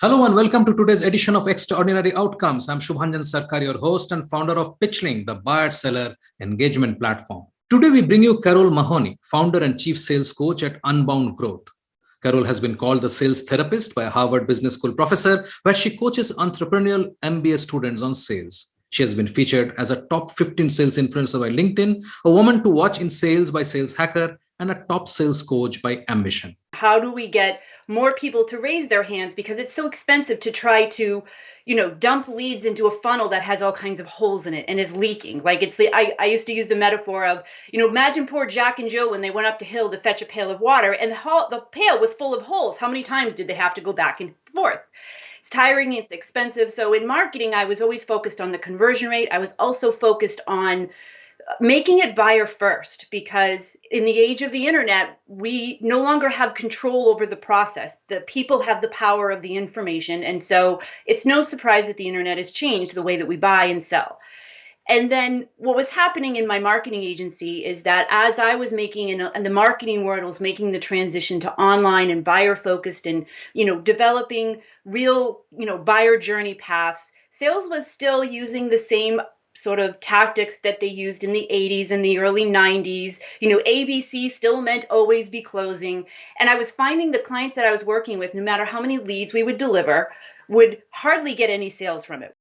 Hello and welcome to today's edition of Extraordinary Outcomes. I'm Shubhanjan Sarkar, your host and founder of Pitchling, the buyer-seller engagement platform. Today we bring you Carol Mahoney, founder and chief sales coach at Unbound Growth. Carol has been called the sales therapist by a Harvard Business School professor, where she coaches entrepreneurial MBA students on sales. She has been featured as a top 15 sales influencer by LinkedIn, a woman to watch in sales by Sales Hacker, and a top sales coach by Ambition. How do we get more people to raise their hands? Because it's so expensive to try to, dump leads into a funnel that has all kinds of holes in it and is leaking. Like I used to use the metaphor of, imagine poor Jack and Joe when they went up to hill to fetch a pail of water and the pail was full of holes. How many times did they have to go back and forth? It's tiring, it's expensive. So in marketing, I was always focused on the conversion rate. I was also focused on making it buyer first, because in the age of the internet, we no longer have control over the process. The people have the power of the information. And so it's no surprise that the internet has changed the way that we buy and sell. And then what was happening in my marketing agency is that as I was making, in the marketing world was making the transition to online and buyer focused and, developing real, buyer journey paths, sales was still using the same sort of tactics that they used in the 80s and the early 90s. ABC still meant always be closing. And I was finding the clients that I was working with, no matter how many leads we would deliver, would hardly get any sales from it.